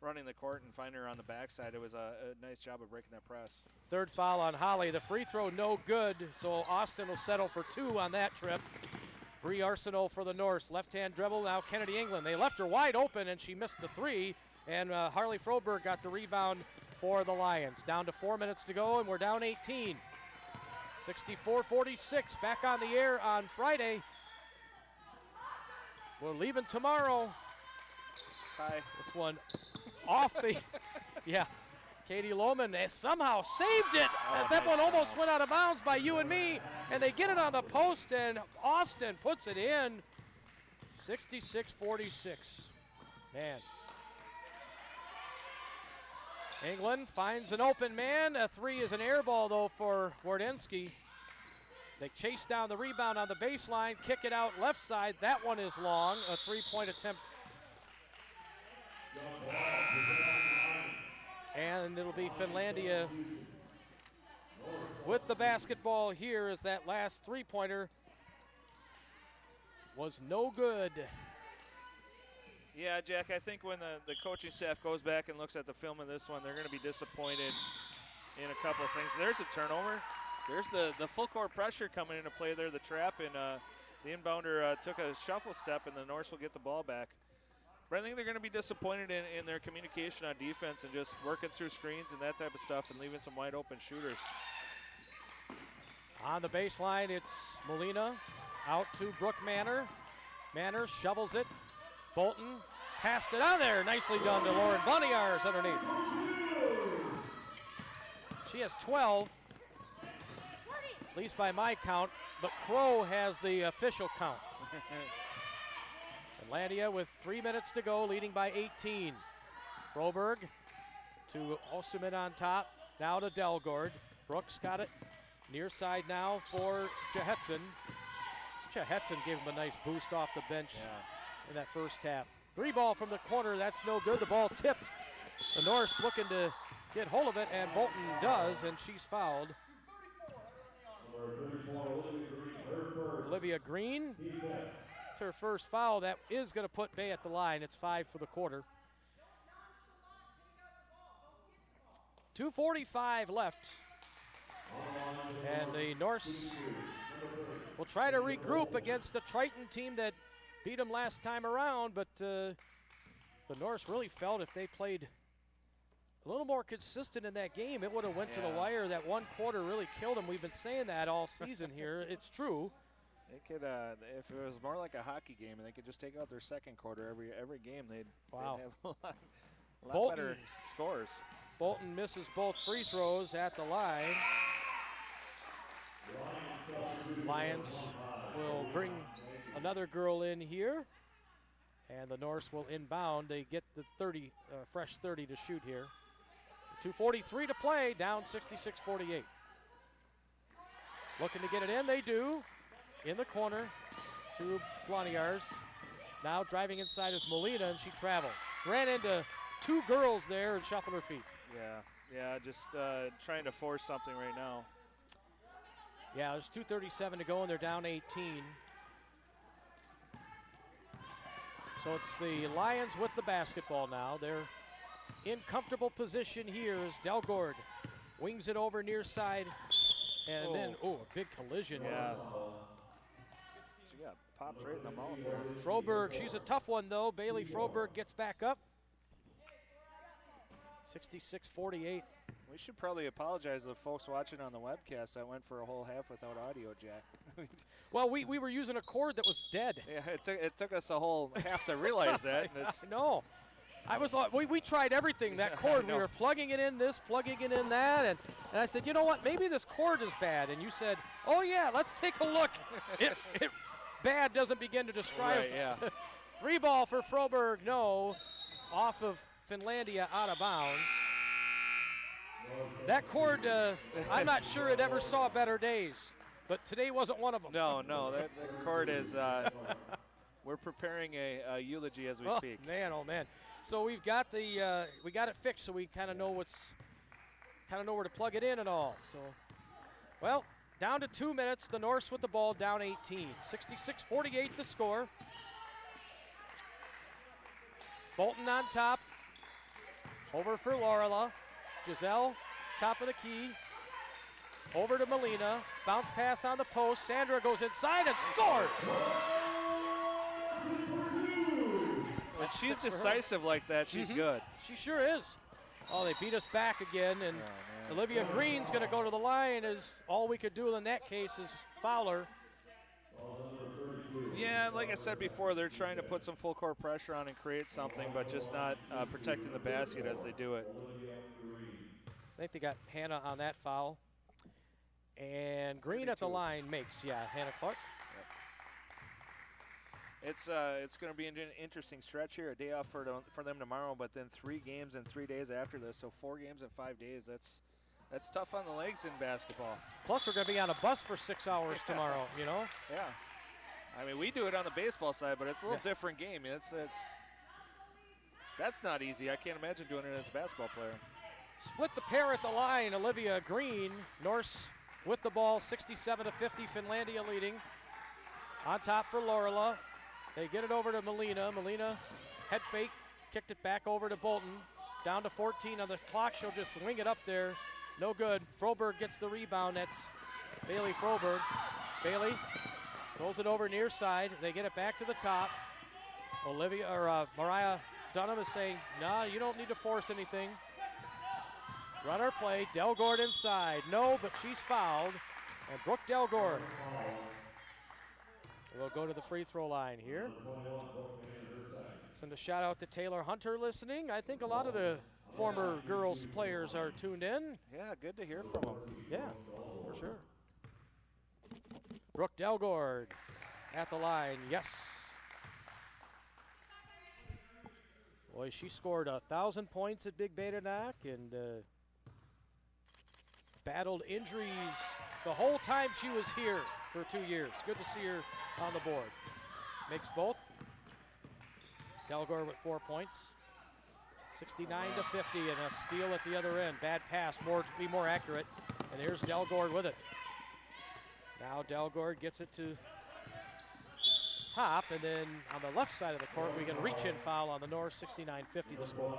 running the court and finding her on the backside. It was a nice job of breaking that press. Third foul on Holly. The free throw no good, so Austin will settle for 2 on that trip. Bree Arsenault for the Norse. Left-hand dribble, now Kennedy England. They left her wide open, and she missed the 3, and Harley Froberg got the rebound for the Lions. Down to 4 minutes to go, and we're down 18. 64-46, back on the air on Friday. We're leaving tomorrow. Hi. This one off the, yeah. Katie Lohman somehow saved it. As that one almost went out of bounds by you and me, and they get it on the post, and Austin puts it in. 66-46. Man. England finds an open man. A 3 is an air ball, though, for Wardensky. They chase down the rebound on the baseline, kick it out left side. That one is long. A 3-point attempt. And it'll be Finlandia with the basketball here, as that last 3-pointer was no good. Yeah, Jack, I think when the coaching staff goes back and looks at the film of this one, they're going to be disappointed in a couple of things. There's a turnover. There's the full court pressure coming into play there, the trap, and the inbounder took a shuffle step, and the Norse will get the ball back. But I think they're going to be disappointed in their communication on defense and just working through screens and that type of stuff and leaving some wide open shooters. On the baseline, it's Molina out to Brooke Manor. Manor shovels it. Bolton passed it on there. Nicely done to Lauren Bonniers underneath. She has 12, at least by my count, but Crow has the official count. Finlandia with 3 minutes to go, leading by 18. Froberg to Osterman on top. Now to Delgord. Brooks got it near side now for Chehetson. Chehetson gave him a nice boost off the bench in that first half. 3 ball from the corner, that's no good. The ball tipped. The Norse looking to get hold of it, and Bolton does, and she's fouled. Olivia Green. It's her first foul. That is going to put Bay at the line. It's 5 for the quarter. 2:45 left. And the Norse will try to regroup against the Triton team that beat them last time around, but the Norse really felt if they played a little more consistent in that game, it would have went to the wire. That one quarter really killed them. We've been saying that all season here. It's true. They could, if it was more like a hockey game, and they could just take out their second quarter every game, they'd have a lot better scores. Bolton misses both free throws at the line. Lions will bring another girl in here, and the Norse will inbound. They get the fresh 30 to shoot here. 2:43 to play, down 66-48. Looking to get it in, they do. In the corner to Bloniers. Now driving inside is Molina, and she traveled. Ran into 2 girls there and shuffled her feet. Yeah, just trying to force something right now. Yeah, there's 2:37 to go, and they're down 18. So it's the Lions with the basketball now. They're in comfortable position here as Delgord wings it over near side. And then, a big collision. Yeah. She got popped right in the mouth there. Froberg, she's a tough one, though. Bailey Froberg gets back up. 66-48. We should probably apologize to the folks watching on the webcast that went for a whole half without audio, Jack. Well, we were using a cord that was dead. Yeah, it took us a whole half to realize that. No. I was like, we tried everything, that cord. We were plugging it in this, plugging it in that, and I said, you know what, maybe this cord is bad. And you said, oh yeah, let's take a look. It bad doesn't begin to describe it. Yeah. 3 ball for Froberg, no. Off of Finlandia, out of bounds. That cord, I'm not sure it ever saw better days, but today wasn't one of them. No, that cord is, we're preparing a eulogy as we speak. Man, oh man. So we've got we got it fixed, so we kind of know where to plug it in and all. So, well, down to 2 minutes. The Norse with the ball, down 18. 66-48 the score. Bolton on top. Over for Lorela. Giselle, top of the key. Over to Molina. Bounce pass on the post. Sandra goes inside and scores. When she's decisive like that, she's good. She sure is. Oh, they beat us back again, and Olivia Green's going to go to the line. As all we could do in that case is foul her. Yeah, like I said before, they're trying to put some full court pressure on and create something, but just not protecting the basket as they do it. I think they got Hannah on that foul. And Green at the line makes, Hannah Clark. It's going to be an interesting stretch here. A day off for them tomorrow, but then 3 games in 3 days after this. So 4 games in 5 days. That's tough on the legs in basketball. Plus, we're going to be on a bus for 6 hours tomorrow. You know. Yeah. I mean, we do it on the baseball side, but it's a little different game. That's not easy. I can't imagine doing it as a basketball player. Split the pair at the line. Olivia Green, Norse with the ball, 67-50. Finlandia leading. On top for Lorela. They get it over to Molina. Molina, head fake, kicked it back over to Bolton. Down to 14 on the clock. She'll just wing it up there. No good. Froberg gets the rebound. That's Bailey Froberg. Bailey throws it over near side. They get it back to the top. Mariah Dunham is saying, nah, you don't need to force anything. Runner play. Delgord inside. No, but she's fouled. And Brooke Delgord will go to the free throw line here. Send a shout out to Taylor Hunter listening. I think a lot of the former girls players are tuned in. Yeah, good to hear from them. Yeah, for sure. Brooke Delgord at the line, yes. Boy, she scored 1,000 points at Big Betanak and battled injuries the whole time she was here for 2 years. Good to see her on the board. Makes both. Delgord with 4 points. 69-50 and a steal at the other end. Bad pass, to be more accurate. And here's Delgord with it. Now Delgord gets it to top, and then on the left side of the court, we get a reach-in foul on the North. 69-50 the score.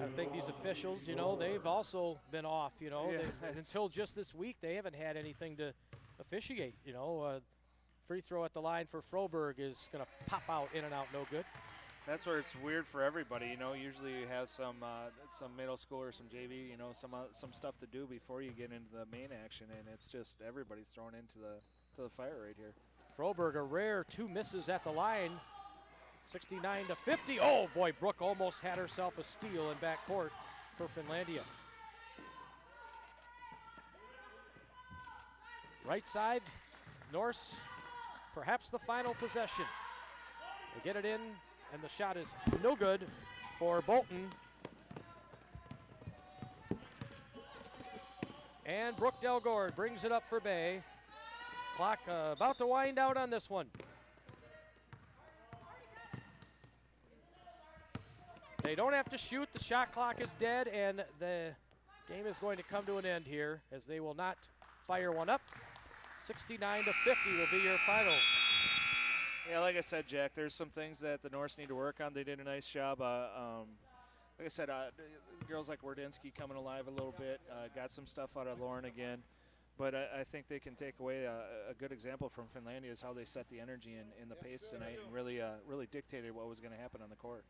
I think these officials, they've also been off, until just this week, they haven't had anything to officiate, free throw at the line for Froberg is going to pop out, in and out, no good. That's where it's weird for everybody, Usually you have some middle school or some JV, some stuff to do before you get into the main action, and it's just everybody's thrown into the fire right here. Froberg, a rare 2 misses at the line. 69-50. Oh, boy, Brooke almost had herself a steal in backcourt for Finlandia. Right side, Norse, perhaps the final possession. They get it in, and the shot is no good for Bolton. And Brooke Delgord brings it up for Bay. Clock about to wind out on this one. They don't have to shoot. The shot clock is dead, and the game is going to come to an end here as they will not fire one up. 69-50 will be your final. Yeah, like I said, Jack, there's some things that the Norse need to work on. They did a nice job. Like I said, girls like Wardinsky coming alive a little bit. Got some stuff out of Lauren again. But I think they can take away a good example from Finlandia is how they set the energy in the pace tonight and really dictated what was going to happen on the court.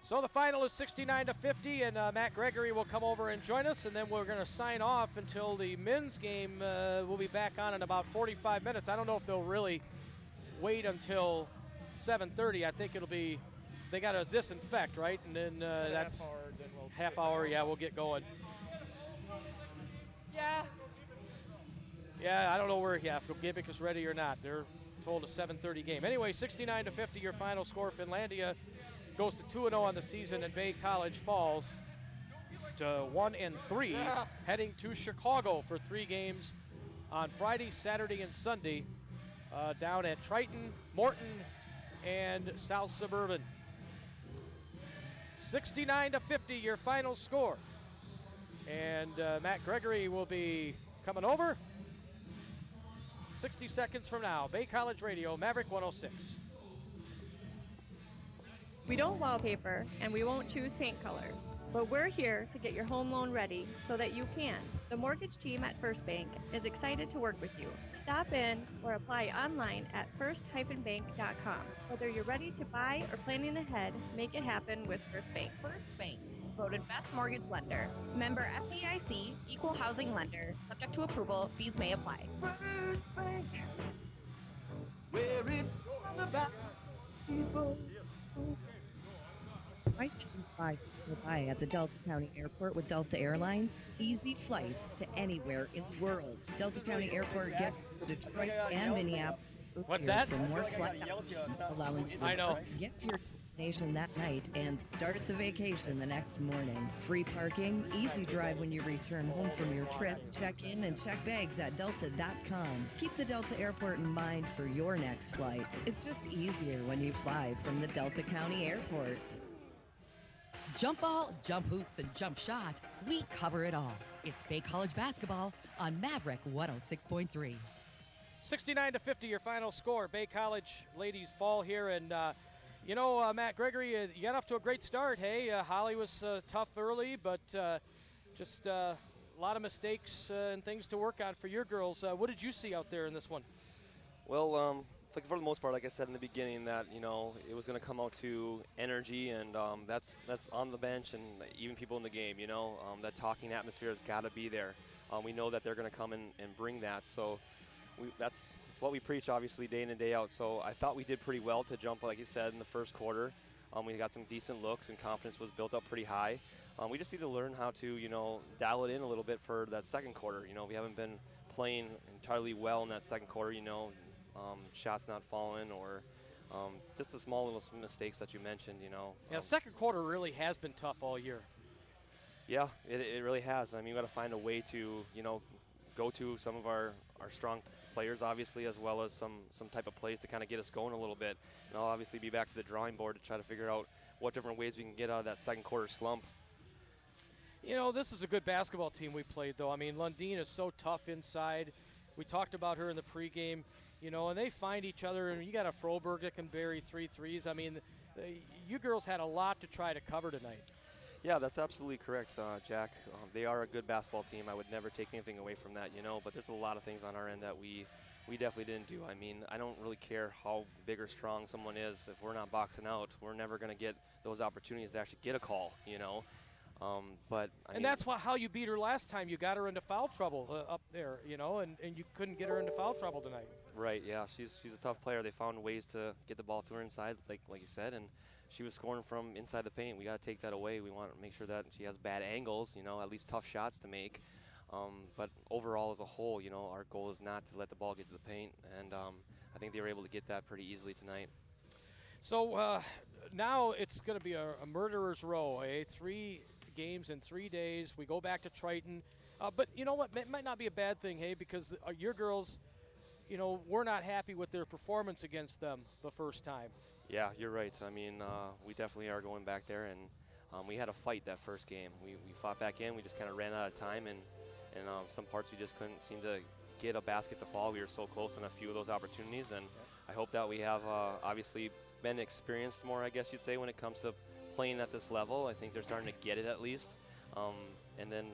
So the final is 69-50, and Matt Gregory will come over and join us, and then we're going to sign off until the men's game. We'll be back on in about 45 minutes. I don't know if they'll really wait until 7:30. I think it'll be, they got to disinfect, right? And then that's half hour, we'll get going. Yeah, I don't know where Gibic is ready or not. They're told a 7:30 game. Anyway, 69-50, your final score. Finlandia goes to 2-0 on the season, and Bay College falls to 1-3, heading to Chicago for 3 games on Friday, Saturday, and Sunday down at Triton, Morton, and South Suburban. 69-50, your final score. And Matt Gregory will be coming over. 60 seconds from now. Bay College Radio, Maverick 106. We don't wallpaper and we won't choose paint colors, but we're here to get your home loan ready so that you can. The mortgage team at First Bank is excited to work with you. Stop in or apply online at first-bank.com. Whether you're ready to buy or planning ahead, make it happen with First Bank. First Bank, voted best mortgage lender. Member FDIC, equal housing lender. Subject to approval, fees may apply. First Bank, where it's all about people. Why should you fly from nearby at the Delta County Airport with Delta Airlines? Easy flights to anywhere in the world. Delta County Airport gets you to Detroit and Minneapolis. What's that? For more flight options, allowing you to get to your destination that night and start the vacation the next morning. Free parking, easy drive when you return home from your trip. Check in and check bags at delta.com. Keep the Delta Airport in mind for your next flight. It's just easier when you fly from the Delta County Airport. Jump ball, jump hoops, and jump shot. We cover it all. It's Bay College basketball on Maverick 106.3. 69-50, your final score. Bay College ladies fall here, and Matt Gregory, you got off to a great start. Hey, Holly was tough early, but just a lot of mistakes and things to work on for your girls. What did you see out there in this one? Well, for the most part, like I said in the beginning, that it was going to come out to energy, and that's on the bench and even people in the game. That talking atmosphere has got to be there. We know that they're going to come and bring that. So that's what we preach, obviously, day in and day out. So I thought we did pretty well to jump, like you said, in the first quarter. We got some decent looks, and confidence was built up pretty high. We just need to learn how to, dial it in a little bit for that second quarter. We haven't been playing entirely well in that second quarter. Shots not falling, or just the small little mistakes that you mentioned. Yeah, second quarter really has been tough all year. Yeah, it really has. I mean, we got to find a way to, go to some of our strong players, obviously, as well as some type of plays to kind of get us going a little bit. And I'll obviously be back to the drawing board to try to figure out what different ways we can get out of that second quarter slump. This is a good basketball team we played, though. I mean, Lundin is so tough inside. We talked about her in the pregame, and they find each other. And you got a Froberg that can bury 3 threes. I mean, you girls had a lot to try to cover tonight. Yeah, that's absolutely correct, Jack. They are a good basketball team. I would never take anything away from that, but there's a lot of things on our end that we definitely didn't do. I mean, I don't really care how big or strong someone is. If we're not boxing out, we're never going to get those opportunities to actually get a call, But I mean, that's how you beat her last time. You got her into foul trouble up there, and you couldn't get her into foul trouble tonight. Right, yeah. She's a tough player. They found ways to get the ball to her inside, like you said, and she was scoring from inside the paint. We got to take that away. We want to make sure that she has bad angles, at least tough shots to make. But overall, as a whole, our goal is not to let the ball get to the paint, and I think they were able to get that pretty easily tonight. So now it's going to be a murderer's row, 3 games in 3 days. We go back to Triton. But you know what? It might not be a bad thing, because your girls, we're not happy with their performance against them the first time. Yeah, you're right. I mean, we definitely are going back there, and we had a fight that first game. We fought back in. We just kind of ran out of time, and some parts we just couldn't seem to get a basket to fall. We were so close on a few of those opportunities, and I hope that we have obviously been experienced more, I guess you'd say, when it comes to playing at this level. I think they're starting to get it at least. And then